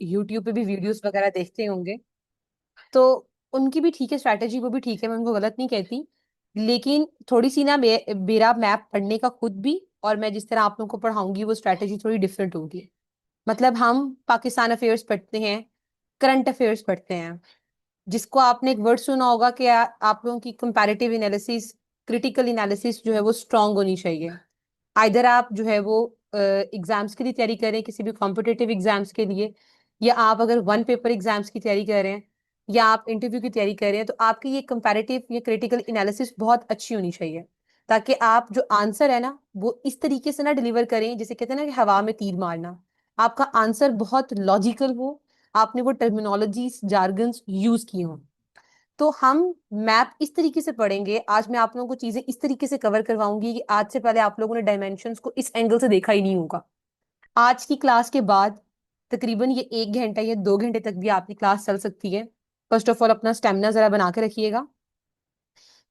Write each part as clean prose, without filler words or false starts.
YouTube पे भी videos वगैरह देखते होंगे, तो उनकी भी ठीक है स्ट्रैटेजी, वो भी ठीक है, मैं उनको गलत नहीं कहती। लेकिन थोड़ी सी ना मेरा मैप पढ़ने का खुद भी, और मैं जिस तरह आप लोगों को पढ़ाऊंगी वो स्ट्रैटेजी थोड़ी डिफरेंट होगी। मतलब हम पाकिस्तान अफेयर्स पढ़ते हैं, करंट अफेयर्स पढ़ते हैं, जिसको आपने एक वर्ड सुना होगा कि आप लोगों की कंपैरेटिव एनालिसिस, क्रिटिकल एनालिसिस जो है वो स्ट्रांग होनी चाहिए। आइदर आप जो है वो एग्जाम्स के लिए तैयारी करें, किसी भी कॉम्पिटिटिव एग्जाम्स के लिए, या आप अगर वन पेपर एग्जाम्स की तैयारी कर रहे हैं, या आप इंटरव्यू की तैयारी कर रहे हैं, तो आपकी ये कंपैरेटिव या क्रिटिकल एनालिसिस बहुत अच्छी होनी चाहिए, ताकि आप जो आंसर है ना वो इस तरीके से ना डिलीवर करें, जैसे कहते हैं ना कि हवा में तीर मारना। आपका आंसर बहुत लॉजिकल हो, आपने वो टर्मिनोलॉजीज जार्गन्स यूज किए हों। तो हम मैप इस तरीके से पढ़ेंगे, आज मैं आप लोगों को चीजें इस तरीके से कवर करवाऊंगी कि आज से पहले आप लोगों ने डायमेंशंस को इस एंगल से देखा ही नहीं होगा। आज की क्लास के बाद तकरीबन ये 1 घंटा या 2 घंटे तक भी आपकी क्लास चल सकती है। फर्स्ट ऑफ ऑल अपना स्टेमिना जरा बना के रखिएगा।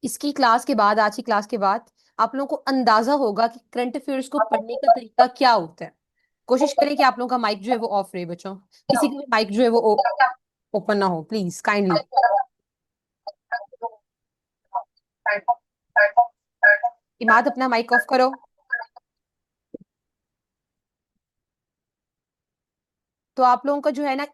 इसकी क्लास के बाद, आज की क्लास के बाद, आप लोगों को अंदाजा होगा कि करंट अफेयर्स को पढ़ने का तरीका क्या होता है। कोशिश करें कि आप लोगों का माइक जो है वो ऑफ रहे बच्चों, किसी का भी माइक जो है वो ओपन ना हो, प्लीज काइंडली। इमाद अपना माइक ऑफ करो। तो आप लोगों का जो है ना,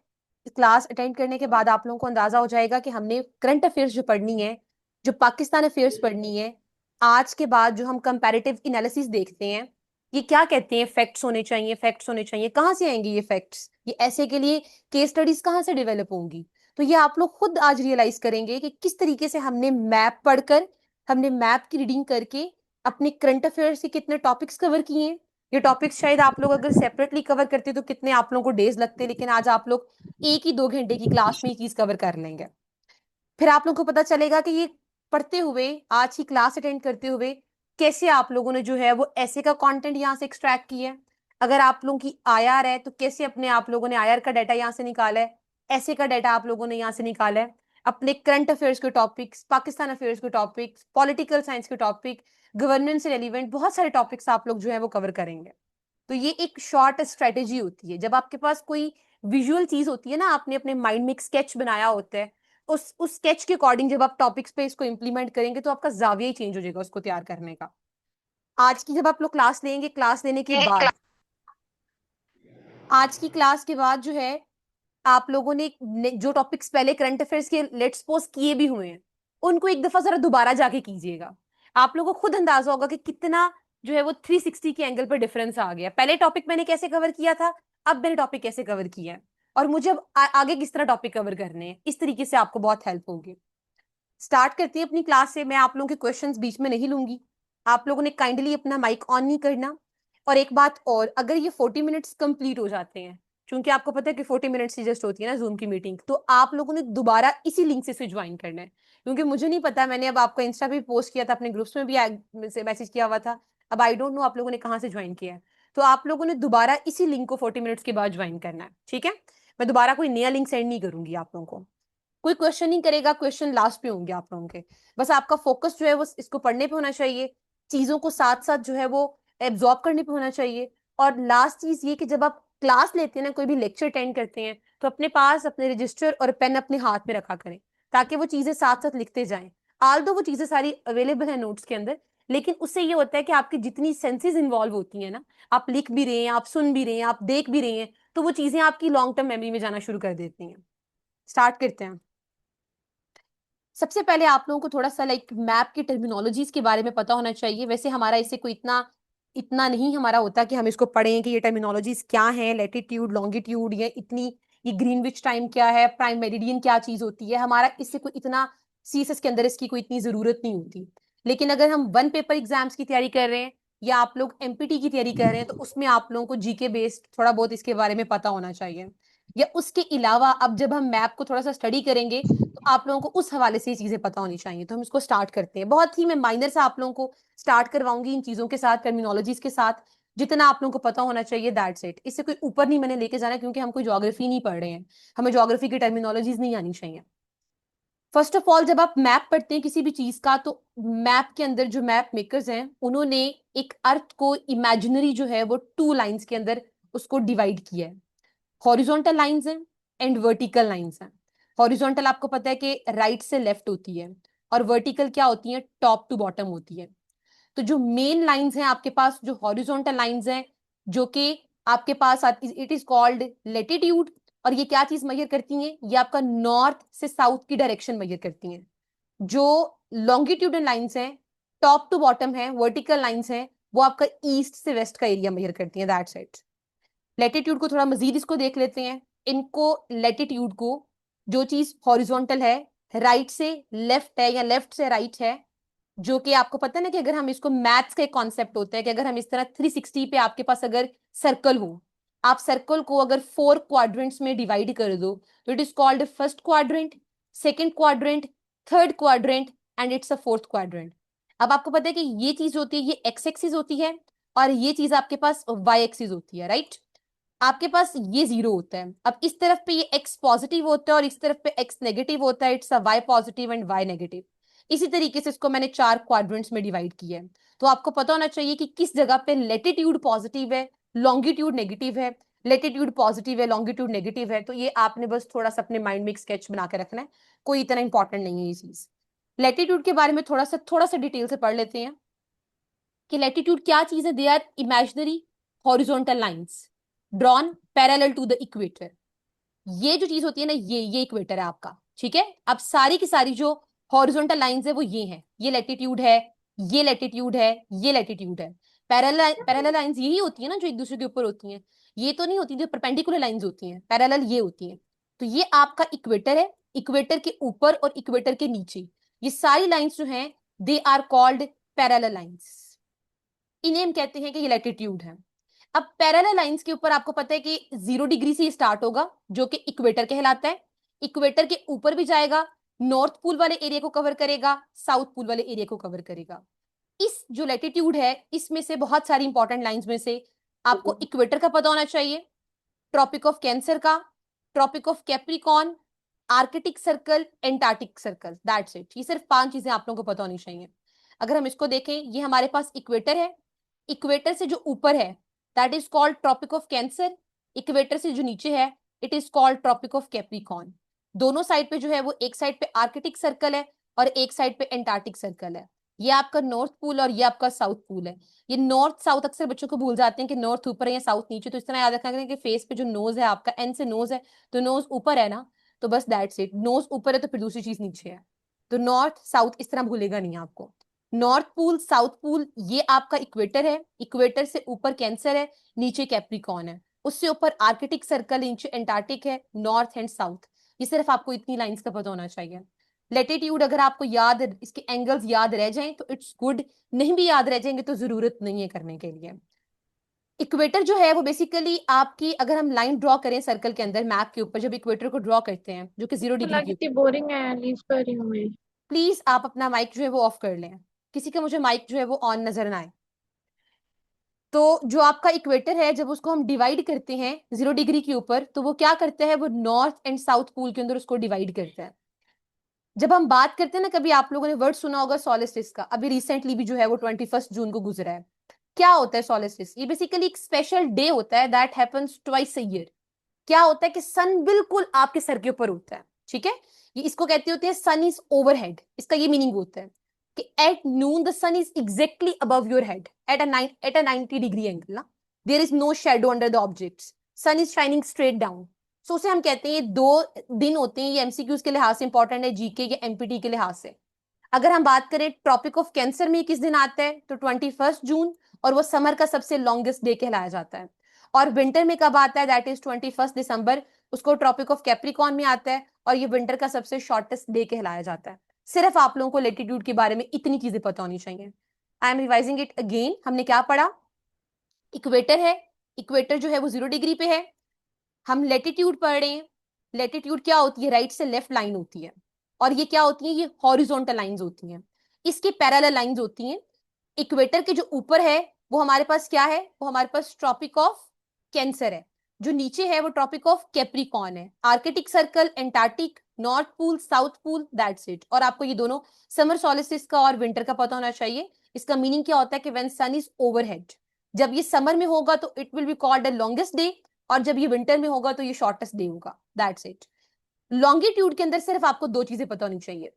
क्लास अटेंड करने के बाद आप लोगों को अंदाजा हो जाएगा कि हमने करंट अफेयर्स जो पढ़नी है, जो पाकिस्तान अफेयर्स पढ़नी है, आज के बाद जो हम कंपैरेटिव एनालिसिस देखते हैं, ये क्या कहते हैं, फैक्ट्स होने चाहिए, फैक्ट्स होने चाहिए, कहाँ से आएंगे ये फैक्ट्स, ये ऐसे के लिए केस स्टडीज कहाँ से डेवलप होंगी। तो ये आप लोग खुद आज रियलाइज करेंगे कि किस तरीके से हमने मैप पढ़कर, हमने मैप की रीडिंग करके अपने करंट अफेयर्स के कितने टॉपिक्स कवर किए हैं। ये टॉपिक्स शायद आप लोग अगर सेपरेटली कवर करते तो कितने आप लोगों को डेज लगते, लेकिन आज आप लोग 1 ही 2 घंटे की क्लास में ये चीज कवर कर लेंगे। फिर आप लोगों को पता चलेगा कि ये पढ़ते हुए, आज की क्लास अटेंड करते हुए, कैसे आप लोगों ने जो है वो ऐसे का कंटेंट यहाँ से एक्सट्रैक्ट किया है। अगर आप लोगों की आईआर है तो कैसे अपने आप लोगों ने आईआर का डाटा यहाँ से निकाला है, ऐसे का डाटा आप लोगों ने यहाँ से निकाला है। अपने करंट अफेयर्स के टॉपिक्स, पाकिस्तान अफेयर्स के टॉपिक्स, पॉलिटिकल साइंस के टॉपिक, गवर्नेंस से रेलिवेंट बहुत सारे टॉपिक्स आप लोग जो है वो कवर करेंगे। तो ये एक शॉर्ट स्ट्रेटेजी होती है, जब आपके पास कोई विजुअल चीज होती है ना, आपने अपने माइंड में एक स्केच बनाया होता है, उस स्केच के अकॉर्डिंग जब आप टॉपिक्स पे इसको इंप्लीमेंट करेंगे तो आपका जाविया ही चेंज हो जाएगा उसको तैयार करने का। आज की जब आप लोग क्लास लेंगे, क्लास लेने के बाद, आज की क्लास के बाद जो है आप लोगों ने जो टॉपिक्स पहले करंट अफेयर्स के लेट्स सपोज किए भी हुए हैं, उनको एक दफा जरा दोबारा जाके कीजिएगा। आप लोगों को खुद अंदाजा होगा कि कितना जो है वो 360 के एंगल पर डिफरेंस आ गया। पहले टॉपिक मैंने कैसे कवर किया था, अब मैंने टॉपिक कैसे कवर किया है, और मुझे अब आगे किस तरह टॉपिक कवर करने हैं। इस तरीके से आपको बहुत हेल्प होगी। स्टार्ट करते हैं अपनी क्लास से। मैं आप लोगों के क्वेश्चंस बीच में नहीं लूंगी, आप लोगों ने काइंडली अपना माइक ऑन नहीं करना। और एक बात और, अगर ये 40 मिनट्स कंप्लीट हो जाते हैं, क्योंकि आपको पता है कि 40 मिनट्स की जस्ट होती है ना जूम की मीटिंग, तो आप लोगों ने दोबारा इसी लिंक से ज्वाइन करना है। क्योंकि मुझे नहीं पता, मैंने अब आपको इंस्टा पे पोस्ट किया था, अपने ग्रुप्स में भी मैसेज किया हुआ था, अब आई डोंट नो आप लोगों ने कहाँ से ज्वाइन किया है। तो आप लोगों ने दोबारा इसी लिंक को 40 मिनट्स के बाद ज्वाइन करना है, ठीक है। मैं दोबारा कोई नया लिंक सेंड नहीं करूंगी आप लोगों को, कोई क्वेश्चन नहीं करेगा, क्वेश्चन लास्ट पे होंगे आप लोगों के। बस आपका फोकस जो है वो इसको पढ़ने पे होना चाहिए, चीजों को साथ साथ जो है वो एब्जॉर्ब करने पे होना चाहिए। और लास्ट चीज ये कि जब आप क्लास लेते हैं ना, कोई भी लेक्चर अटेंड करते हैं, तो अपने पास अपने रजिस्टर और पेन अपने हाथ में रखा करें, ताकि वो चीजें साथ साथ लिखते जाएं। आल दो वो चीजें सारी अवेलेबल है नोट्स के अंदर, लेकिन उससे ये होता है कि आपकी जितनी सेंसेस इन्वॉल्व होती है ना, आप लिख भी रहे हैं, आप सुन भी रहे हैं, आप देख भी रहे हैं, तो वो चीजें आपकी लॉन्ग टर्म मेमोरी में जाना शुरू कर देती हैं। स्टार्ट करते हैं। सबसे पहले आप लोगों को थोड़ा सा लाइक मैप की टर्मिनोलॉजीज के बारे में पता होना चाहिए। वैसे हमारा इससे कोई इतना इतना नहीं हमारा होता कि हम इसको पढ़ें कि ये टर्मिनोलॉजीज क्या है, लेटिट्यूड लॉन्गिट्यूड, ये इतनी, ये ग्रीनविच टाइम क्या है, प्राइम मेरिडियन क्या चीज होती है, हमारा इससे कोई इतना सीएसएस के अंदर इसकी कोई इतनी जरूरत नहीं होती। लेकिन अगर हम वन पेपर एग्जाम्स की तैयारी कर रहे हैं, या आप लोग एमपीटी की तैयारी कर रहे हैं, तो उसमें आप लोगों को जीके बेस्ड थोड़ा बहुत इसके बारे में पता होना चाहिए। या उसके अलावा अब जब हम मैप को थोड़ा सा स्टडी करेंगे, तो आप लोगों को उस हवाले से ये चीजें पता होनी चाहिए। तो हम इसको स्टार्ट करते हैं, बहुत ही मैं माइनर से आप लोगों को स्टार्ट करवाऊंगी इन चीजों के साथ, टर्मिनोलॉजीज के साथ, जितना आप लोगों को पता होना चाहिए दैट्स इट। इससे कोई ऊपर नहीं मैंने लेके जाना, क्योंकि हम कोई ज्योग्राफी नहीं पढ़ रहे हैं, हमें ज्योग्राफी की टर्मिनोलॉजीज नहीं आनी चाहिए। फर्स्ट ऑफ ऑल, जब आप मैप पढ़ते हैं किसी भी चीज का, तो मैप के अंदर जो मैप मेकर्स हैं उन्होंने एक अर्थ को इमेजिनरी जो है वो 2 लाइंस के अंदर उसको डिवाइड किया है। हॉरिजॉन्टल लाइंस हैं एंड वर्टिकल लाइंस हैं। हॉरिजॉन्टल आपको पता है कि राइट से लेफ्ट होती है, और वर्टिकल क्या होती है, टॉप टू बॉटम होती है। तो जो मेन लाइंस हैं आपके पास, जो हॉरिजॉन्टल लाइंस हैं, जो कि आपके पास इट इज कॉल्ड लेटिट्यूड। और ये क्या चीज मेजर करती हैं, ये आपका नॉर्थ से साउथ की डायरेक्शन मेजर करती हैं। जो लॉन्गिट्यूडल लाइंस हैं, टॉप टू बॉटम है, वर्टिकल लाइंस हैं, वो आपका ईस्ट से वेस्ट का एरिया मेजर करती हैं, दैट्स इट। लेटिट्यूड को थोड़ा मजीद इसको देख लेते हैं। इनको लेटिट्यूड को, जो चीज हॉरिजॉन्टल है, राइट से लेफ्ट है या लेफ्ट से राइट है, जो कि आपको पता है ना कि अगर हम इसको, मैथ्स का एक कॉन्सेप्ट होता है कि अगर हम इस तरह 360 पे आपके पास अगर सर्कल हो, आप सर्कल को अगर 4 क्वाड्रेंट्स में डिवाइड कर दो, तो it is called first quadrant, second quadrant, third quadrant and it's a fourth quadrant. अब आपको पता है कि ये चीज होती है, ये एक्स एक्सिस होती है, और ये चीज आपके पास वाई एक्सिस होती है, राइट। आपके पास ये जीरो होता है। अब इस तरफ पे ये एक्स पॉजिटिव होता है और इस तरफ पे एक्स नेगेटिव होता है, it's a y positive and y negative. इसी तरीके से इसको मैंने 4 क्वाड्रेंट्स में डिवाइड किया है। तो आपको पता होना चाहिए कि किस जगह पे लेटिट्यूड पॉजिटिव है, लॉन्गिट्यूड नेगेटिव है, लेटिट्यूड पॉजिटिव है, लॉन्गिट्यूड नेगेटिव है। तो ये आपने बस थोड़ा सा अपने माइंड में एक स्केच बना के रखना है, कोई इतना इंपॉर्टेंट नहीं है ये चीज। लेटिट्यूड के बारे में थोड़ा सा डिटेल से पढ़ लेते हैं कि लेटिट्यूड क्या चीज है। They are imaginary horizontal lines drawn parallel to the equator. ये जो चीज होती है ना, ये इक्वेटर है आपका, ठीक है। अब सारी की सारी जो हॉरिजॉन्टल लाइंस है वो ये हैं, ये लेटिट्यूड है, ये लेटिट्यूड है, ये लेटिट्यूड है। पैरेलल लाइंस यही होती है ना जो एक दूसरे के ऊपर होती हैं, ये तो नहीं होती जो परपेंडिकुलर लाइंस होती हैं, पैरेलल ये होती हैं। तो ये आपका इक्वेटर है, इक्वेटर के ऊपर और इक्वेटर के नीचे ये सारी लाइंस जो हैं, they are called parallel lines. इन्हें हम कहते हैं कि ये लैटिट्यूड है। अब पैरेलल लाइंस के ऊपर आपको पता है कि 0 डिग्री से स्टार्ट होगा, जो कि इक्वेटर कहलाता है। इक्वेटर के ऊपर भी जाएगा, नॉर्थ पोल वाले एरिया को कवर करेगा, साउथ पोल वाले एरिया को कवर करेगा। इस जो लैटिट्यूड है, इसमें से बहुत सारी इंपॉर्टेंट लाइंस में से आपको इक्वेटर का पता होना चाहिए, ट्रॉपिक ऑफ कैंसर का, Tropic of Capricorn, Arctic Circle, Antarctic Circle, that's it. ये सिर्फ 5 चीजें आप लोगों को पता होनी चाहिए। अगर हम इसको देखें, ये हमारे पास इक्वेटर है, इक्वेटर से जो ऊपर है that is called Tropic of Cancer, equator से जो नीचे है it is called Tropic of Capricorn. दोनों साइड पे जो है वो, एक साइड पे आर्कटिक सर्कल है और एक साइड पे एंटार्क्टिक सर्कल है। ये आपका नॉर्थ पोल और ये आपका साउथ पोल है। ये नॉर्थ साउथ अक्सर बच्चों को भूल जाते हैं कि नॉर्थ ऊपर है या साउथ नीचे, तो इस तरह याद रखना कि फेस पे जो नोज है आपका, एन से नोज है, तो नोज ऊपर है ना, तो बस दैट्स इट। नोज ऊपर है तो फिर दूसरी चीज नीचे है, तो नॉर्थ साउथ इस तरह भूलेगा नहीं आपको। नॉर्थ पोल, साउथ पोल, ये आपका इक्वेटर है, इक्वेटर से ऊपर कैंसर है, नीचे कैप्रिकॉन है, उससे ऊपर आर्कटिक सर्कल, नीचे एंटार्क्टिक है, नॉर्थ एंड साउथ। ये सिर्फ आपको इतनी लाइंस का पता होना चाहिए। लेटिट्यूड अगर आपको याद, इसके एंगल्स याद रह जाएं तो इट्स गुड, नहीं भी याद रह जाएंगे तो जरूरत नहीं है करने के लिए। इक्वेटर जो है वो बेसिकली आपकी, अगर हम लाइन ड्रॉ करें सर्कल के अंदर मैप के ऊपर, जब इक्वेटर को ड्रॉ करते हैं जो कि 0 डिग्री की, कितनी बोरिंग है, लीव कर रही हूँ मैं। प्लीज आप अपना माइक जो है वो ऑफ कर लें, किसी का मुझे माइक जो है वो ऑन नजर ना आए। तो जो आपका इक्वेटर है, जब उसको हम डिवाइड करते हैं 0 डिग्री के ऊपर, तो वो क्या करता है, वो नॉर्थ एंड साउथ पोल के अंदर उसको डिवाइड करता है। जब हम बात करते हैं ना, कभी आप लोगों ने वर्ड सुना होगा सोलिस्टिस का, अभी रिसेंटली भी जो है वो 21 जून को गुजरा है। क्या होता है सोलिस्टिस, ये बेसिकली एक स्पेशल डे होता है that happens twice a year. क्या होता है कि सन बिल्कुल आपके सर के ऊपर होता है, ठीक है। ये इसको कहते होते हैं सन इज ओवरहेड, इसका ये मीनिंग होता है कि at noon the sun is exactly above your head at a 90 degree angle ना, there is no shadow under the objects, sun is shining straight down. So उसे हम कहते हैं, ये 2 दिन होते हैं, ये एमसीक्यूज के लिहाज से इंपॉर्टेंट है, जीके या एमपीटी के लिहाज से। अगर हम बात करें ट्रॉपिक ऑफ कैंसर में किस दिन आता है, तो 21 जून, और वो समर का सबसे लॉन्गेस्ट डे कहलाया जाता है। और विंटर में कब आता है, दैट इज 21 दिसंबर, उसको ट्रॉपिक ऑफ कैप्रिकॉन में आता है, और ये विंटर का सबसे शॉर्टेस्ट डे कहलाया जाता है। सिर्फ आप लोगों को लेटीट्यूड के बारे में इतनी चीजें पता होनी चाहिए। I am revising it again, हमने क्या पढ़ा, इक्वेटर है, इक्वेटर जो है वो 0 डिग्री पे है। हम लेटीट्यूड पढ़ रहे हैं, लेटीट्यूड क्या होती है, राइट से लेफ्ट लाइन होती है, और ये क्या होती है, ये हॉरिजॉन्टल लाइंस होती हैं, इसकी पैरेलल लाइंस होती हैं। इक्वेटर के जो ऊपर है वो हमारे पास क्या है, वो हमारे पास ट्रॉपिक ऑफ कैंसर है, जो नीचे है वो ट्रॉपिक ऑफ कैप्रिकॉन है, Arctic Circle, Antarctic, North Pole, South pole, that's it. और आपको ये दोनों समर सॉलिस्टिस का और विंटर का पता होना चाहिए। इसका मीनिंग क्या होता है कि व्हेन सन इज ओवरहेड, जब ये समर में होगा तो it will be called the longest day, और जब ये विंटर में होगा तो ये शॉर्टेस्ट डे होगा, दैट्स इट। लॉन्गिट्यूड के अंदर सिर्फ आपको दो चीजें पता होनी चाहिए,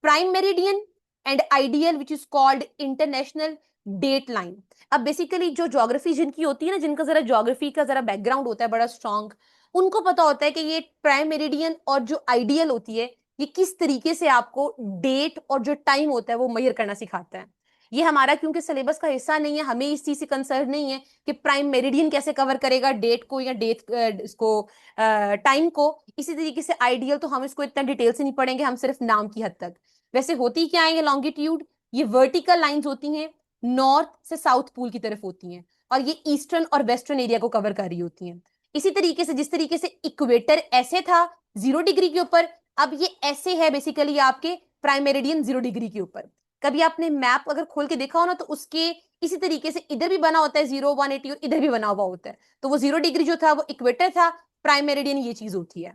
prime meridian and ideal which is called international date line. अब बेसिकली जो ज्योग्राफी जिनकी होती है ना, जिनका जरा ज्योग्राफी का जरा बैकग्राउंड होता है बड़ा स्ट्रांग, उनको पता होता है कि ये प्राइम मेरिडियन और जो आइडियल होती है ये किस तरीके से आपको डेट और जो टाइम होता है वो मेजर करना सिखाता है। ये हमारा क्योंकि सिलेबस का हिस्सा नहीं है, हमें इस चीज से कंसर्न नहीं है कि प्राइम मेरिडियन कैसे कवर करेगा डेट को या डेट इसको टाइम को। इसी तरीके से आइडियल तो हम इसको इतना डिटेल से नहीं पढ़ेंगे, हम सिर्फ नाम की हद तक। वैसे होती क्या है ये लॉन्गिट्यूड, ये वर्टिकल लाइंस होती हैं, नॉर्थ से साउथ पोल की तरफ होती हैं, और ये ईस्टर्न और वेस्टर्न एरिया को कवर कर रही होती हैं। इसी तरीके से जिस तरीके से इक्वेटर ऐसे था 0 डिग्री के ऊपर, अब ये ऐसे है बेसिकली आपके प्राइम मेरिडियन 0 डिग्री के ऊपर। कभी आपने मैप अगर खोल के देखा हो ना, तो उसके इसी तरीके से इधर भी बना होता है 0 180 और इधर भी बना हुआ होता है, तो वो 0 डिग्री जो था वो इक्वेटर था, प्राइम मेरिडियन ये चीज होती है।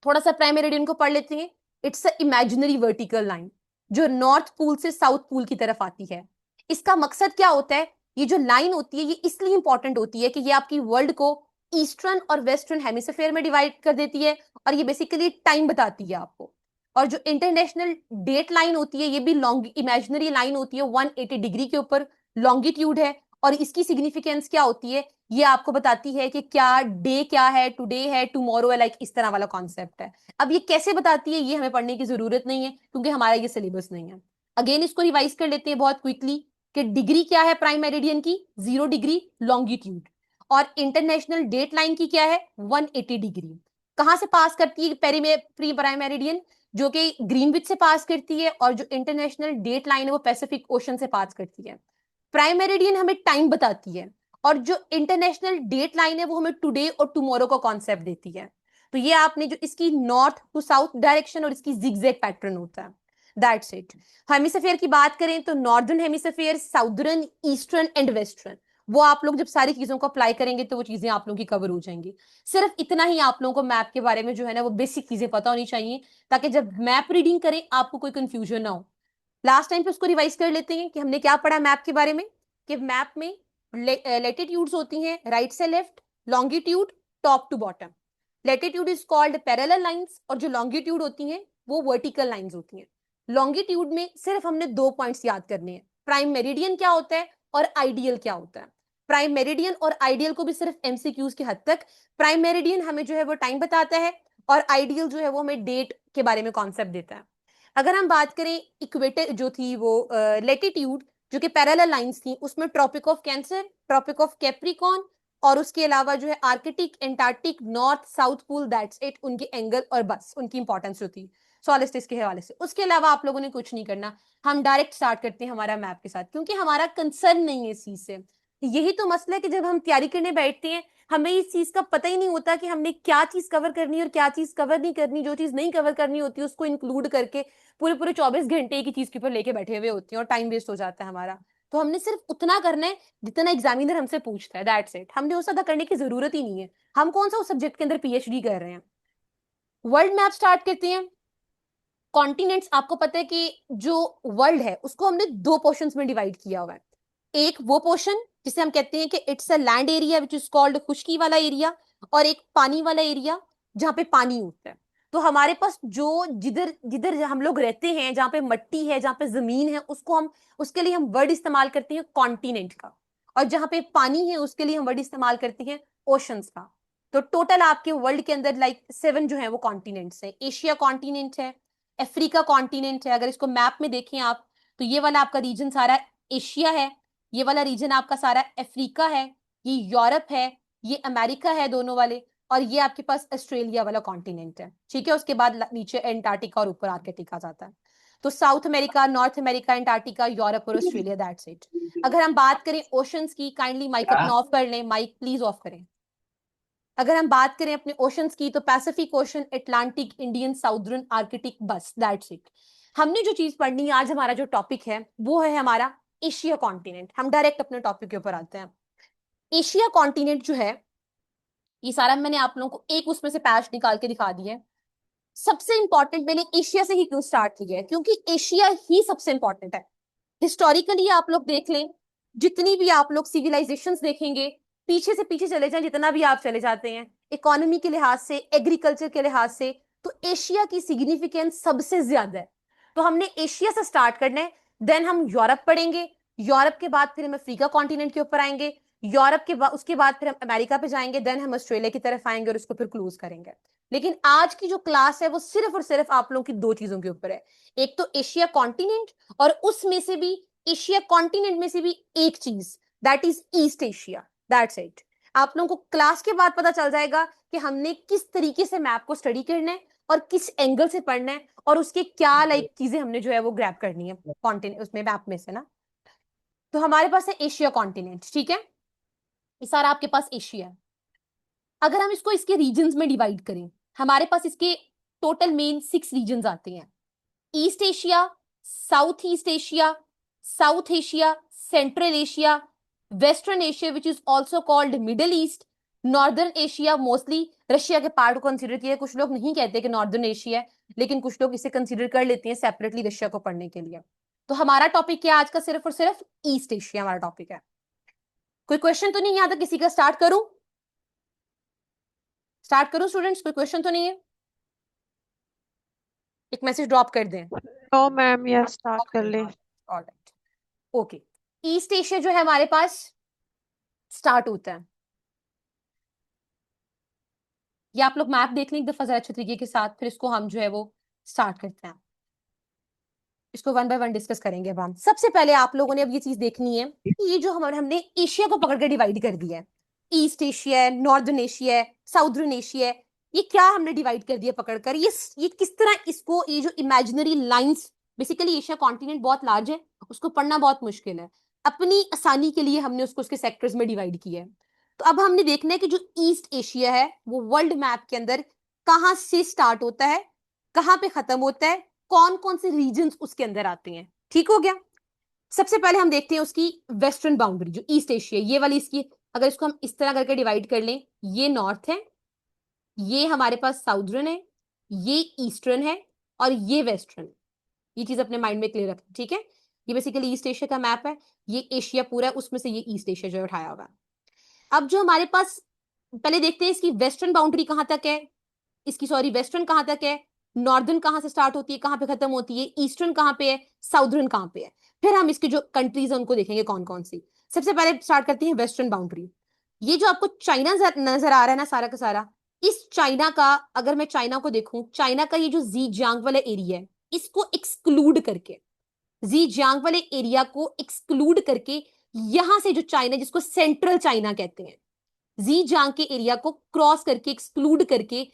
थोड़ा सा प्राइम मेरिडियन को पढ़ लेते हैं। It's a imaginary vertical line जो नॉर्थ पोल से साउथ पोल की तरफ आती है। इसका मकसद क्या होता है, ये जो लाइन होती है ये इसलिए इंपॉर्टेंट होती है कि ये आपकी वर्ल्ड को ईस्टर्न और वेस्टर्न हेमिस्फेयर में डिवाइड कर देती है, और ये बेसिकली टाइम बताती है आपको। और जो इंटरनेशनल डेट लाइन होती है ये भी लॉन्ग इमेजिनरी लाइन होती है, 180 डिग्री के ऊपर लॉन्गिट्यूड है। और इसकी सिग्निफिकेंस क्या होती है, ये आपको बताती है कि क्या डे क्या है, टुडे है, टुमारो है, लाइक इस तरह वाला कॉन्सेप्ट है। अब ये कैसे बताती है ये हमें पढ़ने की जरूरत नहीं है क्योंकि हमारा ये सिलेबस नहीं है। अगेन इसको रिवाइज कर लेते हैं बहुत क्विकली कि डिग्री क्या है प्राइम मेरिडियन की, 0 डिग्री लॉन्गिट्यूड, और इंटरनेशनल डेट लाइन की क्या है 180 डिग्री। कहां से पास करती है प्री प्राइम मेरिडियन, जो कि ग्रीनविच से पास करती है, और जो इंटरनेशनल डेट लाइन है वो पैसिफिक ओशन से पास करती है। प्राइम मेरिडियन हमें टाइम बताती है, और जो इंटरनेशनल डेट लाइन है वो हमें टुडे और टुमारो का कॉन्सेप्ट देती है। तो ये आपने जो इसकी नॉर्थ टू साउथ डायरेक्शन और इसकी जिगजैग पैटर्न होता है, दैट्स इट। हेमिस्फेयर की बात करें तो northern hemisphere, southern, eastern and western, वो आप लोग जब सारी चीजों को अप्लाई करेंगे तो वो चीजें आप लोगों की कवर हो जाएंगी। सिर्फ इतना ही आप लोगों को मैप के बारे में जो है ना वो बेसिक चीजें पता होनी चाहिए, ताकि जब मैप रीडिंग करें आपको कोई कंफ्यूजन ना हो। लास्ट टाइम पे उसको रिवाइज कर लेते हैं कि हमने क्या पढ़ा मैप के बारे में, कि मैप में लेटिट्यूड्स होती हैं राइट से left, longitude top to bottom. Latitude is called parallel lines, और जो लॉन्गिट्यूड होती हैं वो वर्टिकल लाइंस होती हैं। लॉन्गिट्यूड में सिर्फ हमने दो पॉइंट्स याद करने हैं, प्राइम मेरिडियन क्या होता है और आइडियल क्या होता है। प्राइम मेरिडियन और आइडियल को भी सिर्फ एमसीक्यूज की हद तक, प्राइम मेरिडियन हमें जो है वो टाइम बताता है, और आइडियल जो है वो हमें डेट के बारे में कॉन्सेप्ट देता है। अगर हम बात करें इक्वेटर जो थी वो लेटिट्यूड, जो कि पैरेलल लाइंस थी, उसमें Tropic of Cancer, Tropic of Capricorn, और उसके अलावा जो है Arctic, Antarctic, north south pole, that's it उनके एंगल और बस उनकी इंपॉर्टेंस जो थी सोलिस्टिस के हवाले से। उसके अलावा आप लोगों ने कुछ नहीं करना। हम डायरेक्ट स्टार्ट करते हैं हमारा मैप के साथ, क्योंकि हमारा कंसर्न नहीं है इस चीज से। यही तो मसला है कि जब हम तैयारी करने बैठते हैं हमें इस चीज का पता ही नहीं होता कि हमने क्या चीज कवर करनी है और क्या चीज कवर नहीं करनी। जो चीज नहीं कवर करनी होती है उसको इंक्लूड करके पूरे पूरे 24 घंटे एक ही चीज के ऊपर लेके बैठे हुए होते हैं, और टाइम वेस्ट हो जाता है हमारा। तो हमने सिर्फ उतना करना है जितना एग्जामिनर हमसे पूछता है, दैट्स इट। हमने उससे ज्यादा करने की जरूरत ही नहीं है। हम कौन सा उस सब्जेक्ट के अंदर पीएचडी कर रहे हैं। वर्ल्ड मैप स्टार्ट करते हैं। कॉन्टिनेंट्स आपको पता है कि जो वर्ल्ड है उसको हमने दो पोर्शंस में डिवाइड किया हुआ है। एक वो पोर्शन जिसे हम कहते हैं कि it's a land area which is called खुश्की वाला एरिया, और एक पानी वाला एरिया जहाँ पे पानी होता है। तो हमारे पास जो जिधर जिधर हम लोग रहते हैं, जहाँ पे मट्टी है, जहाँ पे जमीन है, उसको हम उसके लिए हम वर्ड इस्तेमाल करते हैं कॉन्टिनेंट का। और जहाँ पे पानी है उसके लिए हम वर्ड इस्तेमाल करते हैं ओशंस का। तो टोटल आपके वर्ल्ड के अंदर लाइक 7 जो है वो कॉन्टिनेंट्स है। एशिया कॉन्टिनेंट है, अफ्रीका कॉन्टिनेंट है, अगर इसको मैप में देखें आप तो ये वाला आपका रीजन सारा एशिया है, ये वाला रीजन आपका सारा अफ्रीका है, ये यूरोप है, ये अमेरिका है दोनों वाले, और ये आपके पास ऑस्ट्रेलिया वाला कॉन्टिनेंट है। ठीक है, उसके बाद नीचे एंटार्क्टिका और ऊपर आर्कटिका जाता है। तो south America, north America, Antarctica, Europe और ऑस्ट्रेलिया, दैट्स इट। अगर हम बात करें ओशंस की, काइंडली माइक अपना ऑफ कर लें, माइक प्लीज ऑफ करें। अगर हम बात करें अपने ओशंस की तो Pacific ocean, Atlantic, Indian, southern, Arctic, बस दैट्स इट। हमने जो चीज पढ़नी है आज, हमारा जो टॉपिक है वो है हमारा एशिया कॉन्टिनेंट। हम डायरेक्ट अपने टॉपिक के ऊपर आते हैं। एशिया कॉन्टिनेंट जो है ये सारा मैंने आप लोगों को एक उसमें से पैच निकाल के दिखा दिया है। सबसे इंपॉर्टेंट मैंने एशिया से ही क्यों स्टार्ट किया है, क्योंकि एशिया ही सबसे इंपॉर्टेंट है। हिस्टोरिकली आप लोग देख लें, जितनी भी आप लोग सिविलाइजेशंस देखेंगे पीछे से पीछे चले जाएं जितना भी आप चले जाते हैं, इकोनॉमी के लिहाज से, एग्रीकल्चर के लिहाज से, तो एशिया की सिग्निफिकेंस सबसे ज्यादा है। तो हमने एशिया से स्टार्ट करना है, देन हम यूरोप पढ़ेंगे, यूरोप के बाद फिर हम अफ्रीका कॉन्टिनेंट के ऊपर आएंगे, यूरोप के बाद उसके बाद फिर हम अमेरिका पे जाएंगे, देन हम ऑस्ट्रेलिया की तरफ आएंगे और उसको फिर क्लोज करेंगे। लेकिन आज की जो क्लास है वो सिर्फ और सिर्फ आप लोगों की दो चीजों के ऊपर है, एक तो एशिया कॉन्टिनेंट, और उसमें से भी एशिया कॉन्टिनेंट में से भी एक चीज, that is east Asia, that's it. आप लोगों को क्लास के बाद पता चल जाएगा कि हमने किस तरीके से मैप को स्टडी करना है और किस एंगल से पढ़ना है, और उसके क्या लाइक चीजें हमने जो है वो ग्रैब करनी है कॉन्टिनेंट उसमें मैप में से ना। तो हमारे पास है एशिया कॉन्टिनेंट, ठीक है, ये सारा आपके पास एशिया है। अगर हम इसको इसके रीजन्स में डिवाइड करें, हमारे पास इसके टोटल मेन 6 रीजन्स आते हैं। East Asia, south east Asia, south Asia, central Asia, western Asia which is also called middle east, northern Asia mostly Russia के पार्ट को कंसिडर किया, कुछ लोग नहीं कहते कि नॉर्दर्न एशिया है, लेकिन कुछ लोग इसे कंसिडर कर लेते हैं सेपरेटली रशिया को पढ़ने के लिए। तो हमारा टॉपिक क्या है आज का, सिर्फ और सिर्फ ईस्ट एशिया हमारा टॉपिक है। कोई क्वेश्चन तो नहीं यहां तक किसी का? स्टार्ट करूं? स्टार्ट करूं स्टूडेंट्स? कोई क्वेश्चन तो नहीं है? एक मैसेज ड्रॉप कर दें। नो मैम, यस स्टार्ट कर ले। Alright, okay. ईस्ट एशिया जो है हमारे पास स्टार्ट होता है, ये आप लोग मैप देख लें एक दफा जरा अच्छे तरीके के साथ, फिर इसको हम जो है वो स्टार्ट करते हैं। इसको वन बाय वन डिस्कस करेंगे अब हम। सबसे पहले आप लोगों ने अब ये चीज देखनी है कि ये जो हमारे हमने एशिया को पकड़ के डिवाइड कर दिया है, ईस्ट एशिया है, नॉर्दर्न एशिया है, साउदर्न एशिया है, ये क्या हमने डिवाइड कर दिया पकड़कर, ये किस तरह इसको, ये जो imaginary lines, basically Asia continent बहुत लार्ज है, उसको पढ़ना बहुत मुश्किल है, अपनी आसानी के लिए हमने उसको उसके सेक्टर्स में डिवाइड किया है। तो अब हमने देखना है कि जो ईस्ट एशिया है वो वर्ल्ड मैप के अंदर कहां से स्टार्ट होता है, कहां पे खत्म होता है, कौन कौन से रीजन्स उसके अंदर आते हैं। ठीक हो गया। सबसे पहले हम देखते हैं उसकी वेस्टर्न बाउंड्री, जो ईस्ट एशिया ये वाली इसकी, अगर इसको हम इस तरह करके डिवाइड कर लें, ये नॉर्थ है, ये हमारे पास साउदर्न है, ये ईस्टर्न है, और ये वेस्टर्न। ये चीज अपने माइंड में क्लियर रखें, ठीक है। ये बेसिकली ईस्ट एशिया का मैप है, ये एशिया पूरा है, उसमें से ये ईस्ट एशिया जो उठाया हुआ है। अब जो हमारे पास, पहले देखते हैं इसकी वेस्टर्न बाउंड्री कहां तक है, इसकी सॉरी वेस्टर्न कहां तक है, नॉर्दर्न कहां से स्टार्ट होती है, कहां पे खत्म होती है, ईस्टर्न कहां पे है, साउदर्न कहां पे है। फिर हम इसके जो कंट्रीज है उनको देखेंगे कौन कौन सी। सबसे पहले स्टार्ट करते हैं वेस्टर्न बाउंड्री। ये जो आपको चाइना नजर आ रहा है ना सारा का सारा, इस चाइना का, अगर मैं चाइना को देखूं, चाइना का ये जो जीजियांग वाला एरिया है, इसको एक्सक्लूड करके, जीजियांग वाले एरिया को एक्सक्लूड करके, यहां से जो चाइना जिसको सेंट्रल चाइना कहते हैं, जीजांग के एरिया को क्रॉस करके, एक्सक्लूड करके,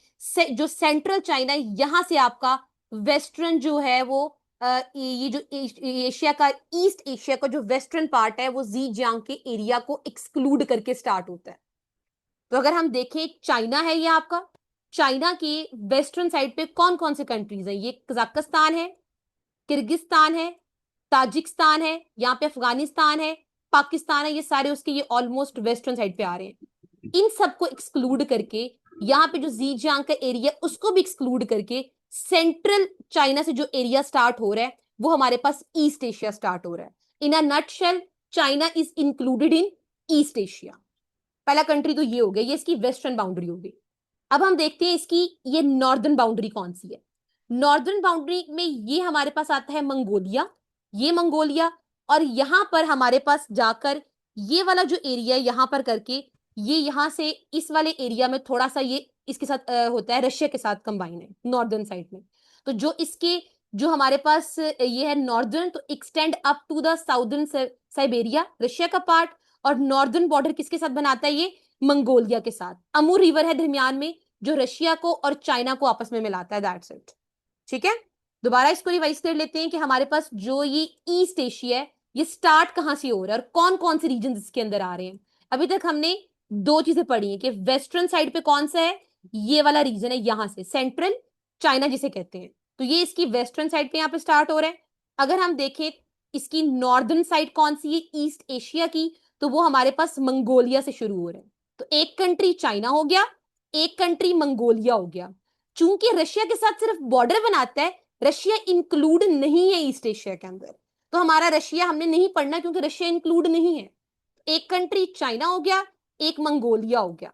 जो सेंट्रल चाइना है यहां से आपका वेस्टर्न जो है वो ये जो एशिया का, ईस्ट एशिया का जो वेस्टर्न पार्ट है वो जीजियांग के एरिया को एक्सक्लूड करके स्टार्ट होता है। तो अगर हम देखें, चाइना है ये आपका, चाइना के वेस्टर्न साइड पे कौन कौन से कंट्रीज है, ये कजाकिस्तान है, किर्गिस्तान है, ताजिकिस्तान है, यहाँ पे अफगानिस्तान है, पाकिस्तान है, ये सारे उसके ये ऑलमोस्ट वेस्टर्न साइड पे आ रहे हैं। इन सबको एक्सक्लूड करके, यहाँ पे जो जीजियांग का एरिया उसको भी एक्सक्लूड करके, सेंट्रल चाइना से जो एरिया स्टार्ट हो रहा है वो हमारे पास ईस्ट एशिया स्टार्ट हो रहा है। In a nutshell, China is included in East Asia. पहला कंट्री तो ये हो गया, ये इसकी वेस्टर्न बाउंड्री हो गई। अब हम देखते हैं इसकी ये नॉर्दर्न बाउंड्री कौन सी है। नॉर्दर्न बाउंड्री में ये हमारे पास आता है मंगोलिया, ये मंगोलिया, और यहां पर हमारे पास जाकर ये वाला जो एरिया यहां पर करके, ये यहां से इस वाले एरिया में थोड़ा सा ये इसके साथ होता है, रशिया के साथ कंबाइन है नॉर्दर्न साइड में। तो जो इसके, जो हमारे पास ये है नॉर्दर्न, तो extend up to the southern Siberia, Russia का पार्ट, और नॉर्दर्न बॉर्डर किसके साथ बनाता है ये, मंगोलिया के साथ। अमूर रिवर है दरमियान में जो रशिया को और चाइना को आपस में मिलाता है, दैट्स इट। ठीक है, दोबारा इसको रिवाइज कर लेते हैं कि हमारे पास जो ये ईस्ट एशिया है ये स्टार्ट कहां से हो रहा है और कौन कौन से रीजन इसके अंदर आ रहे हैं। अभी तक हमने दो चीजें पढ़ी हैं कि वेस्टर्न साइड पे कौन सा है, ये वाला रीजन है, यहां से सेंट्रल चाइना जिसे कहते हैं, तो ये इसकी वेस्टर्न साइड पे यहाँ पे स्टार्ट हो रहा है। अगर हम देखें इसकी नॉर्दर्न साइड कौन सी है ईस्ट एशिया की, तो वो हमारे पास मंगोलिया से शुरू हो रहा है। तो एक कंट्री चाइना हो गया, एक कंट्री मंगोलिया हो गया। चूंकि रशिया के साथ सिर्फ बॉर्डर बनाता है, रशिया इंक्लूड नहीं है ईस्ट एशिया के अंदर, तो हमारा रशिया हमने नहीं पढ़ना क्योंकि रशिया इंक्लूड नहीं है। एक कंट्री चाइना हो गया, एक मंगोलिया हो गया।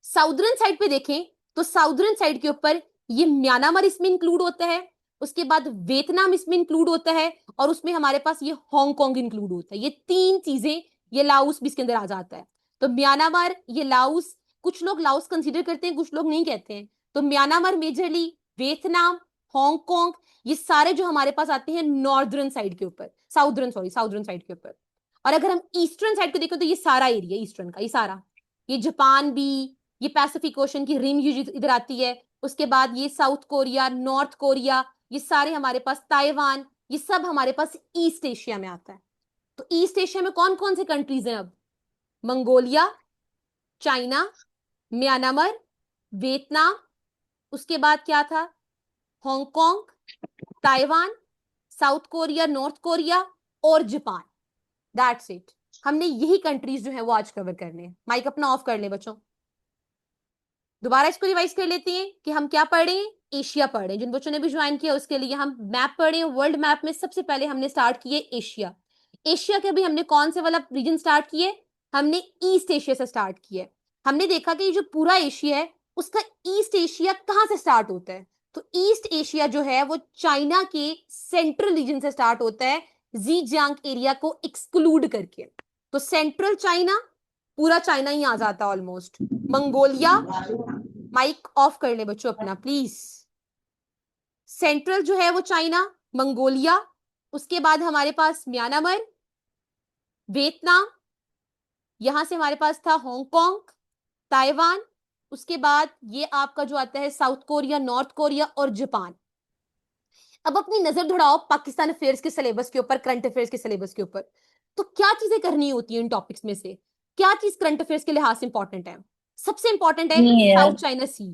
साउदर्न साइड पे देखें तो साउदर्न साइड के ऊपर ये म्यांमार इसमें इंक्लूड होता है, उसके बाद वियतनाम इसमें इंक्लूड होता है, और उसमें हमारे पास ये हांगकांग इंक्लूड होता है। ये तीन चीजें, ये लाओस भी इसके अंदर आ जाता है। तो म्यांमार, ये लाओस, कुछ लोग लाओस कंसीडर करते हैं, कुछ लोग नहीं कहते हैं। तो म्यांमार मेजरली, वियतनाम, हांगकांग, ये सारे जो हमारे पास आते हैं नॉर्दर्न साइड के ऊपर, साउदर्न साइड के ऊपर। और अगर हम ईस्टर्न साइड को देखें तो ये सारा एरिया ईस्टर्न का, ये सारा, ये जापान भी, ये पैसिफिक ओशन की रिम ये इधर आती है, उसके बाद ये साउथ कोरिया, नॉर्थ कोरिया, ये सारे हमारे पास, ताइवान, ये सब हमारे पास ईस्ट एशिया में आता है। तो ईस्ट एशिया में कौन कौन से कंट्रीज हैं अब? मंगोलिया, चाइना, म्यांमार, वियतनाम, उसके बाद क्या था, Hong Kong, Taiwan, south Korea, north Korea, और जापान। That's it. हमने यही कंट्रीज जो है वो आज कवर करने हैं। माइक अपना ऑफ कर ले बच्चों। दोबारा इसको रिवाइज कर लेते हैं कि हम क्या पढ़ रहे हैं, एशिया पढ़ रहे हैं। जिन बच्चों ने भी ज्वाइन किया उसके लिए हम मैप पढ़ रहे हैं। वर्ल्ड मैप में सबसे पहले हमने स्टार्ट किए एशिया। एशिया के भी हमने कौन से वाला रीजन स्टार्ट किए, हमने ईस्ट एशिया से स्टार्ट किए। हमने देखा कि ये जो पूरा एशिया है उसका ईस्ट एशिया कहां से स्टार्ट होता है, तो ईस्ट एशिया जो है वो चाइना के सेंट्रल रीजन से स्टार्ट होता है, जीजियांग एरिया को एक्सक्लूड करके। तो सेंट्रल चाइना, पूरा चाइना ही आ जाता है ऑलमोस्ट। मंगोलिया, माइक ऑफ कर ले बच्चों अपना प्लीज। सेंट्रल जो है वो चाइना, मंगोलिया, उसके बाद हमारे पास म्यांमार, वियतनाम, यहां से हमारे पास था हांगकांग, ताइवान, उसके बाद ये आपका जो आता है साउथ कोरिया, नॉर्थ कोरिया और जापान। अब अपनी नजर दौड़ाओ पाकिस्तान अफेयर्स के सिलेबस के ऊपर, करंट अफेयर्स के सिलेबस के ऊपर। तो क्या चीजें करनी होती है इन टॉपिक्स में से, क्या चीज करंट अफेयर्स के लिहाज से इंपॉर्टेंट है? सबसे इंपॉर्टेंट है नहीं साउथ यार। चाइना सी।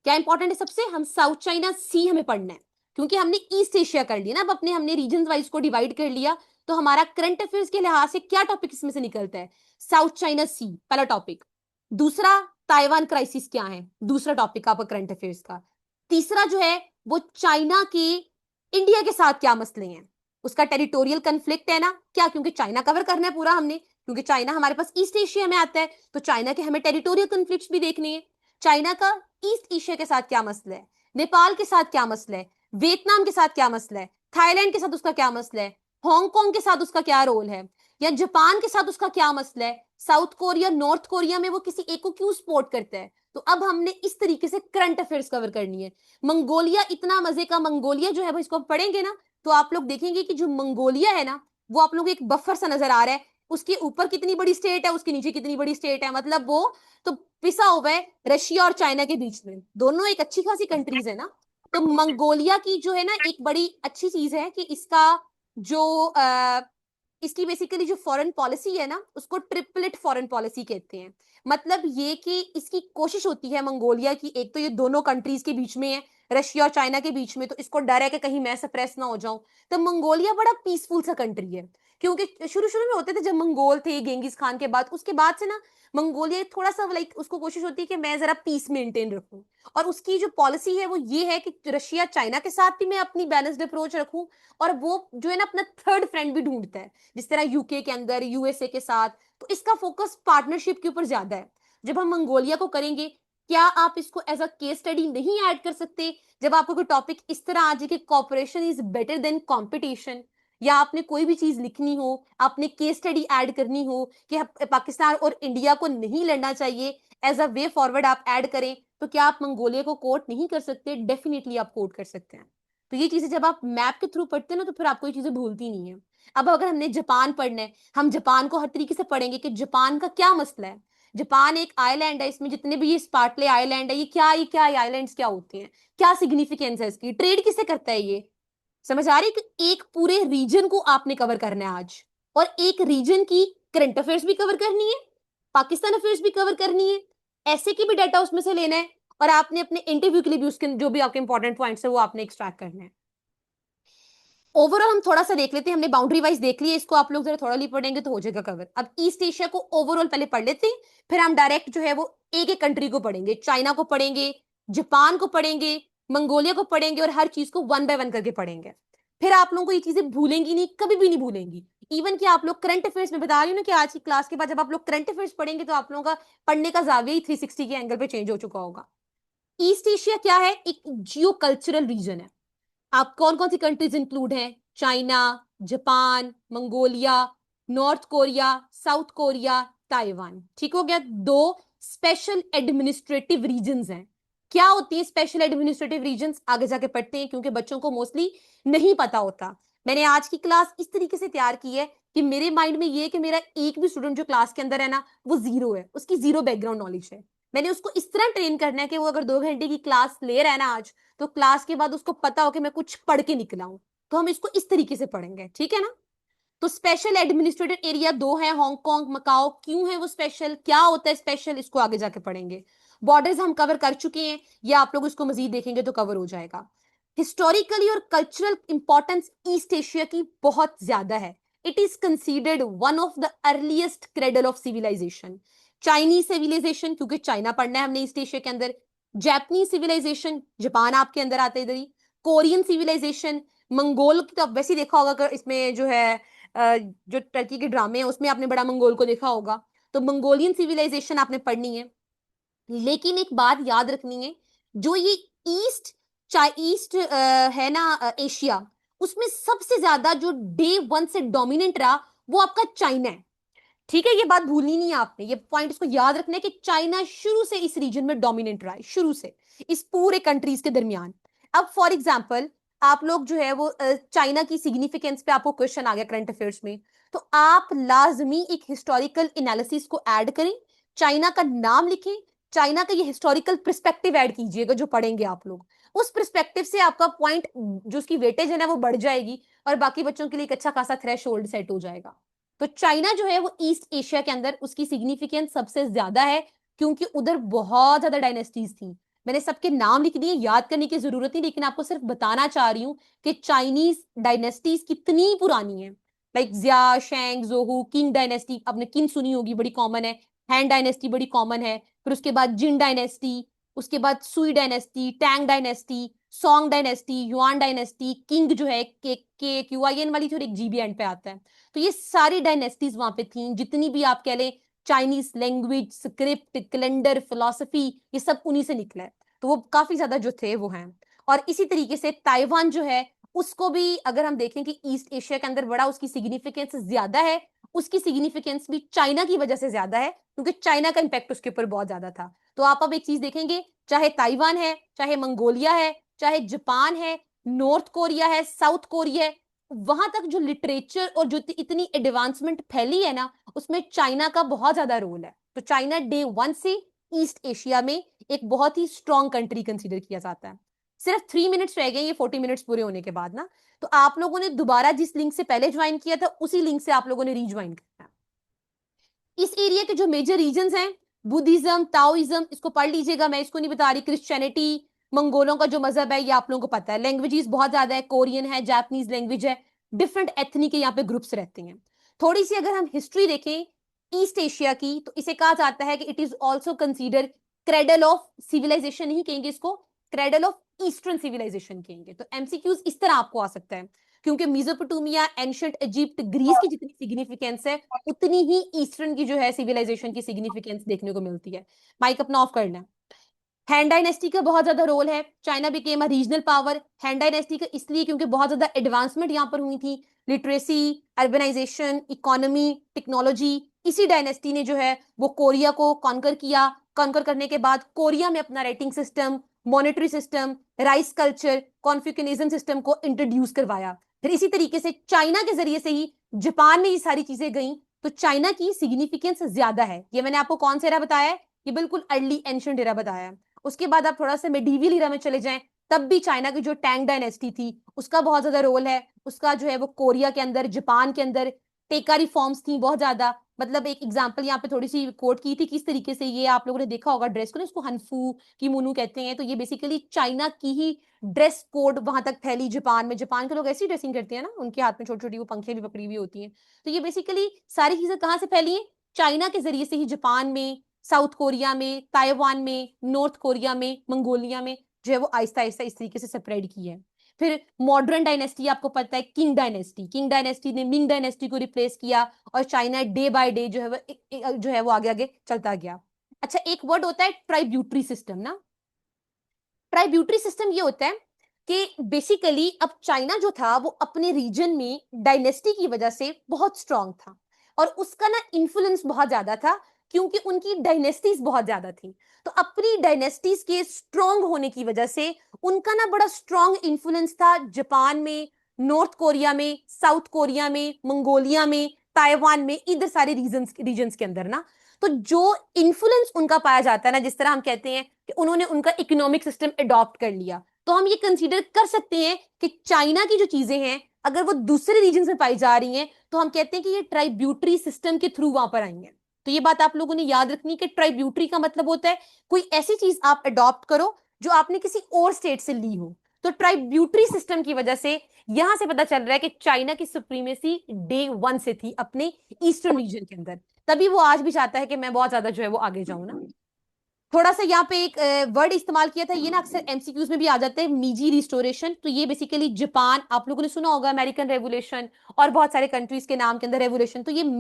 क्या इंपॉर्टेंट है सबसे, हम साउथ चाइना सी हमें पढ़ना है, क्योंकि हमने ईस्ट एशिया कर लिया ना, अब अपने हमने रीजन वाइज को डिवाइड कर लिया। तो हमारा करंट अफेयर्स के लिहाज से क्या टॉपिक इसमें से निकलता है, साउथ चाइना सी पहला टॉपिक। दूसरा, ताइवान क्राइसिस क्या है, दूसरा टॉपिक आपका करंट अफेयर्स का। तीसरा जो है वो चाइना के इंडिया के साथ क्या मसले हैं, उसका टेरिटोरियल कंफ्लिक्ट है ना क्या, क्योंकि चाइना कवर करना है पूरा हमने, क्योंकि चाइना हमारे पास ईस्ट एशिया में आता है, तो चाइना के हमें टेरिटोरियल कंफ्लिक्ट भी देखने हैं। चाइना का ईस्ट एशिया के साथ क्या मसला है, नेपाल के साथ क्या मसला है, वियतनाम के साथ क्या मसला है, थाईलैंड के साथ उसका क्या मसला है, हांगकांग के साथ उसका क्या रोल है, या जापान के साथ उसका क्या मसला है, साउथ कोरिया, नॉर्थ कोरिया में वो किसी एक को क्यों सपोर्ट करता है। तो अब हमने इस तरीके से करंट अफेयर्स कवर करनी है। मंगोलिया इतना मजे का, मंगोलिया जो है वो इसको पढ़ेंगे ना तो आप लोग देखेंगे कि जो मंगोलिया है ना वो आप लोग को एक बफर सा नजर आ रहा है। उसके ऊपर कितनी बड़ी स्टेट है, उसके नीचे कितनी बड़ी स्टेट है, मतलब वो तो पिसा हुआ है रशिया और चाइना के बीच में, दोनों एक अच्छी खासी कंट्रीज है ना। तो मंगोलिया की जो है ना एक बड़ी अच्छी चीज है कि इसका जो इसकी बेसिकली जो फॉरेन पॉलिसी है ना उसको ट्रिपलेट फॉरेन पॉलिसी कहते हैं। मतलब ये कि इसकी कोशिश होती है मंगोलिया की, एक तो ये दोनों कंट्रीज के बीच में है, रशिया और चाइना के बीच में, तो इसको डर है कि कहीं मैं सप्रेस ना हो जाऊं। तो मंगोलिया बड़ा पीसफुल सा कंट्री है, क्योंकि शुरू शुरू में होते थे जब मंगोल थे गेंगिस खान के बाद, उसके बाद से ना मंगोलिया थोड़ा सा लाइक उसको कोशिश होती है कि मैं जरा पीस मेंटेन रखूं। और उसकी जो पॉलिसी है वो ये है कि रशिया चाइना के साथ भी मैं अपनी बैलेंस्ड अप्रोच रखूं, और वो जो है ना अपना थर्ड फ्रेंड भी ढूंढता है, जिस तरह यूके के अंदर, यूएसए के साथ। तो इसका फोकस पार्टनरशिप के ऊपर ज्यादा है। जब हम मंगोलिया को करेंगे, क्या आप इसको एज अ केस स्टडी नहीं ऐड कर सकते, जब आपको कोई टॉपिक इस तरह आ जाए कि cooperation is better than competition, या आपने कोई भी चीज लिखनी हो, आपने केस स्टडी ऐड करनी हो कि पाकिस्तान और इंडिया को नहीं लड़ना चाहिए, एज अ वे फॉरवर्ड आप ऐड करें, तो क्या आप मंगोलिया को कोट नहीं कर सकते? डेफिनेटली आप कोट कर सकते हैं। तो ये चीजें जब आप मैप के थ्रू पढ़ते हैं ना तो फिर आपको ये चीजें भूलती नहीं है। अब अगर हमने जापान पढ़ना है, हम जापान को हर तरीके से पढ़ेंगे कि जापान का क्या मसला है। जापान एक आइलैंड है, इसमें जितने भी ये स्पार्टले आइलैंड है, ये क्या आइलैंड्स क्या होते हैं, क्या सिग्निफिकेंस है इसकी, ट्रेड किसे करता है ये, समझ आ रही है कि एक पूरे रीजन को आपने कवर करना है आज, और एक रीजन की करंट अफेयर्स भी कवर करनी है, पाकिस्तान अफेयर्स भी कवर करनी है, ऐसे की भी डाटा उसमें से लेना है, और आपने अपने इंटरव्यू के लिए भी उसके जो भी आपके इंपॉर्टेंट पॉइंट्स है वो आपने एक्सट्रैक्ट करना है। ओवरऑल हम थोड़ा सा देख लेते हैं, हमने बाउंड्री वाइज देख लिया, इसको आप लोग जरा थोड़ा ली पढ़ेंगे तो हो जाएगा कवर। अब ईस्ट एशिया को ओवरऑल पहले पढ़ लेते हैं, फिर हम डायरेक्ट जो है वो एक एक कंट्री को पढ़ेंगे, चाइना को पढ़ेंगे, जापान को पढ़ेंगे, मंगोलिया को पढ़ेंगे, और हर चीज को वन बाय वन करके पढ़ेंगे। फिर आप लोगों को ये चीजें भूलेंगी नहीं, कभी भी नहीं भूलेंगी। इवन कि आप लोग करंट अफेयर्स में बता रही हूँ ना कि आज की क्लास के बाद जब आप लोग करंट अफेयर्स पढ़ेंगे तो आप लोगों का पढ़ने का जाविया ही 360 के एंगल पे चेंज हो चुका होगा। ईस्ट एशिया क्या है? एक जियो कल्चरल रीजन है। आप कौन कौन सी कंट्रीज इंक्लूड हैं? China, Japan, Mongolia, north Korea, south Korea, Taiwan. ठीक हो गया। दो स्पेशल एडमिनिस्ट्रेटिव रीजन्स हैं। क्या होती है स्पेशल एडमिनिस्ट्रेटिव रीजन्स? आगे जाके पढ़ते हैं, क्योंकि बच्चों को मोस्टली नहीं पता होता। मैंने आज की क्लास इस तरीके से तैयार की है कि मेरे माइंड में ये है कि मेरा एक भी स्टूडेंट जो क्लास के अंदर है ना, वो जीरो है, उसकी जीरो बैकग्राउंड नॉलेज है। मैंने उसको इस तरह ट्रेन करना है कि वो अगर 2 घंटे की क्लास ले रहा है ना आज, तो क्लास के बाद उसको पता हो कि मैं कुछ पढ़ के निकला हूं। तो हम इसको इस तरीके से पढ़ेंगे, ठीक है ना? तो स्पेशल एडमिनिस्ट्रेटिव एरिया दो है, हांगकांग, मकाओ। क्यों है वो स्पेशल, क्या होता है स्पेशल, इसको आगे जाके पढ़ेंगे। बॉर्डर्स हम कवर कर चुके हैं, या आप लोग इसको मजीद देखेंगे तो कवर हो जाएगा। हिस्टोरिकली और कल्चरल इंपॉर्टेंस ईस्ट एशिया की बहुत ज्यादा है। It is considered one of the earliest cradle of civilization. Chinese civilization, क्योंकि चाइना पढ़ना है हमने ईस्ट एशिया के अंदर। जैपनीज सिविलाइजेशन, जापान आपके अंदर आते इधर ही। कोरियन सिविलाइजेशन, मंगोल की तो आप वैसे ही देखा होगा इसमें जो है जो टर्की के ड्रामे हैं उसमें आपने बड़ा मंगोल को देखा होगा। तो मंगोलियन सिविलाइजेशन आपने पढ़नी है। लेकिन एक बात याद रखनी है, जो ये ईस्ट ईस्ट है ना, एशिया, उसमें सबसे ज्यादा जो डे वन से डोमिनेंट रहा वो आपका चाइना है। ठीक है, ये बात भूलनी नहीं है आपने, ये पॉइंट इसको याद रखना है कि चाइना शुरू से इस रीजन में डोमिनेंट रहा है, शुरू से इस पूरे कंट्रीज के दरमियान। अब फॉर एग्जाम्पल आप लोग जो है वो चाइना की सिग्निफिकेंस पे आपको क्वेश्चन आ गया करंट अफेयर्स में, तो आप लाजमी एक हिस्टोरिकल एनालिसिस को ऐड करें, चाइना का नाम लिखें, चाइना का ये हिस्टोरिकल पर्सपेक्टिव ऐड कीजिएगा जो पढ़ेंगे आप लोग। उस पर्सपेक्टिव से आपका पॉइंट जो उसकी वेटेज है ना वो बढ़ जाएगी, और बाकी बच्चों के लिए एक अच्छा खासा थ्रेश होल्ड सेट हो जाएगा। तो चाइना जो है वो ईस्ट एशिया के अंदर उसकी सिग्निफिकेंस सबसे ज्यादा है, क्योंकि उधर बहुत ज्यादा डायनेस्टीज थी। मैंने सबके नाम लिख दिए, याद करने की जरूरत नहीं, लेकिन आपको सिर्फ बताना चाह रही हूं कि चाइनीज डायनेस्टीज कितनी पुरानी है। लाइक जिया, शेंग, जोहू, किंग डायनेस्टी, आपने किंग सुनी होगी, बड़ी कॉमन है। हैन डायनेस्टी बड़ी कॉमन है। फिर उसके बाद जिन डायनेस्टी, उसके बाद सुई dynasty, Tang dynasty, song dynasty, yuan dynasty, king जो है के क्यू आई एन वाली, थोड़ी एक जीबी एंड पे आता है। तो ये सारी डायनेस्टीज वहां पे थी, जितनी भी आप कह लें Chinese language, script, calendar, philosophy, ये सब उन्हीं से निकला है। तो वो काफी ज्यादा जो थे वो हैं। और इसी तरीके से ताइवान जो है, उसको भी अगर हम देखें कि ईस्ट एशिया के अंदर बड़ा उसकी सिग्निफिकेंस ज्यादा है, उसकी सिग्निफिकेंस भी चाइना की वजह से ज्यादा है, क्योंकि चाइना का इंपैक्ट उसके ऊपर बहुत ज्यादा था। तो आप अब एक चीज देखेंगे, चाहे ताइवान है, चाहे मंगोलिया है, चाहे जापान है, नॉर्थ कोरिया है, साउथ कोरिया है, वहां तक जो लिटरेचर और जो इतनी एडवांसमेंट फैली है ना, उसमें चाइना का बहुत ज्यादा रोल है। तो चाइना डे वन से ईस्ट एशिया में एक बहुत ही स्ट्रॉन्ग कंट्री कंसीडर किया जाता है। सिर्फ 3 मिनट्स रह गए ये 40 मिनट्स पूरे होने के बाद ना, तो आप लोगों ने दोबारा जिस लिंक से पहले ज्वाइन किया था उसी लिंक से आप लोगों ने रीज्वाइन करना है। इस एरिया के जो मेजर रीजन्स हैं, बुद्धिज्म, ताओइज्म, इसको पढ़ लीजिएगा, मैं इसको नहीं बता रही। क्रिश्चियनिटी, मंगोलों का जो मजहब है ये आप लोगों को पता है। लैंग्वेजेस बहुत ज्यादा है, कोरियन है, जापानीज लैंग्वेज है, डिफरेंट एथनिक के यहाँ पे ग्रुप्स रहते हैं। थोड़ी सी अगर हम हिस्ट्री देखें ईस्ट एशिया की, तो इसे कहा जाता है कि it is also consider cradle of civilization, ही कहेंगे इसको, क्रेडल ऑफ ईस्टर्न सिविलाइजेशन कहेंगे। तो एमसीक्यूज इस तरह आपको आ सकता है, क्योंकि मेसोपोटामिया, एंशिएंट इजिप्ट, ग्रीस की जितनी सिग्निफिकेंस है, उतनी ही ईस्टर्न की जो है सिविलाइजेशन की सिग्निफिकेंस देखने को मिलती है। माइक अपना ऑफ करना। हैन डायनेस्टी का बहुत ज्यादा रोल है, China became a regional power. Han dynasty का इसलिए क्योंकि बहुत ज्यादा एडवांसमेंट यहाँ पर हुई थी, लिटरेसी, अर्बनाइजेशन, इकोनॉमी, टेक्नोलॉजी। इसी डायनेस्टी ने जो है वो कोरिया को कॉन्कर किया। कॉन्कर करने के बाद कोरिया में अपना rating system, monetary system, rice culture, Confucianism system को इंट्रोड्यूस करवाया। फिर इसी तरीके से चाइना के जरिए से ही जापान में ये सारी चीजें गई। तो चाइना की सिग्निफिकेंस ज्यादा है। ये मैंने आपको कौन सा एरा बताया है? ये बिल्कुल अर्ली एंशिएंट एरा बताया है। उसके बाद आप थोड़ा सा मेडिवल एरा में चले जाएं, तब भी चाइना की जो टैंग डायनेस्टी थी उसका बहुत ज्यादा रोल है। उसका जो है वो कोरिया के अंदर, जापान के अंदर टेकारी फॉर्म्स थी बहुत ज्यादा। मतलब एक एग्जांपल यहाँ पे थोड़ी सी कोट की थी, किस तरीके से ये आप लोगों ने देखा होगा ड्रेस को ना, इसको हनफू की मुनू कहते हैं। तो ये बेसिकली चाइना की ही ड्रेस कोड वहां तक फैली जापान में। जापान के लोग ऐसी ड्रेसिंग करते हैं ना, उनके हाथ में छोटी छोटी वो पंखे भी पकड़ी हुई होती हैं। तो ये बेसिकली सारी चीजें कहाँ से फैली है? चाइना के जरिए से ही जापान में, साउथ कोरिया में, ताइवान में, नॉर्थ कोरिया में, मंगोलिया में जो है वो आहिस्ता आहिस्ता इस तरीके से स्प्रेड की है। फिर मॉडर्न डायनेस्टी आपको पता है, किंग डायनेस्टी ने मिंग डायनेस्टी को रिप्लेस किया, और चाइना डे बाय डे जो है वो जो है वो आगे आगे चलता गया। अच्छा, एक वर्ड होता है ट्राइब्यूटरी सिस्टम ना। ट्राइब्यूटरी सिस्टम ये होता है कि बेसिकली अब चाइना जो था वो अपने रीजन में डायनेस्टी की वजह से बहुत स्ट्रांग था, और उसका ना इन्फ्लुएंस बहुत ज्यादा था, क्योंकि उनकी डायनेस्टीज बहुत ज्यादा थी। तो अपनी डायनेस्टीज के स्ट्रांग होने की वजह से उनका ना बड़ा स्ट्रांग इन्फ्लुएंस था जापान में, नॉर्थ कोरिया में, साउथ कोरिया में, मंगोलिया में, ताइवान में, इधर सारे रीजन्स के अंदर ना। तो जो इन्फ्लुएंस उनका पाया जाता है ना, जिस तरह हम कहते हैं कि उन्होंने उनका इकोनॉमिक सिस्टम अडॉप्ट कर लिया, तो हम ये कंसीडर कर सकते हैं कि चाइना की जो चीजें हैं अगर वो दूसरे रीजन में पाई जा रही हैं, तो हम कहते हैं कि ये ट्राइब्यूटरी सिस्टम के थ्रू वहां पर आई हैं। तो ये बात आप लोगों ने याद रखनी कि ट्राइब्यूटरी का मतलब होता है कोई ऐसी चीज आप अडॉप्ट करो जो आपने किसी और स्टेट से ली हो। तो ट्राइब्यूटरी सिस्टम की वजह से यहां से पता चल रहा है कि चाइना की सुप्रीमेसी डे वन से थी अपने ईस्टर्न रीजन के अंदर, तभी वो आज भी चाहता है कि मैं बहुत ज्यादा जो है वो आगे जाऊं ना। थोड़ा सा यहाँ पे एक वर्ड इस्तेमाल किया था, ये ना अक्सर एमसीक्यूज में भी आ जाते हैं, मीजी रिस्टोरेशन। तो ये बेसिकली जापान, आप लोगों ने सुना होगा अमेरिकन रेवोल्यूशन और बहुत सारे कंट्रीज के नाम के अंदर रेवोल्यूशन, तो ये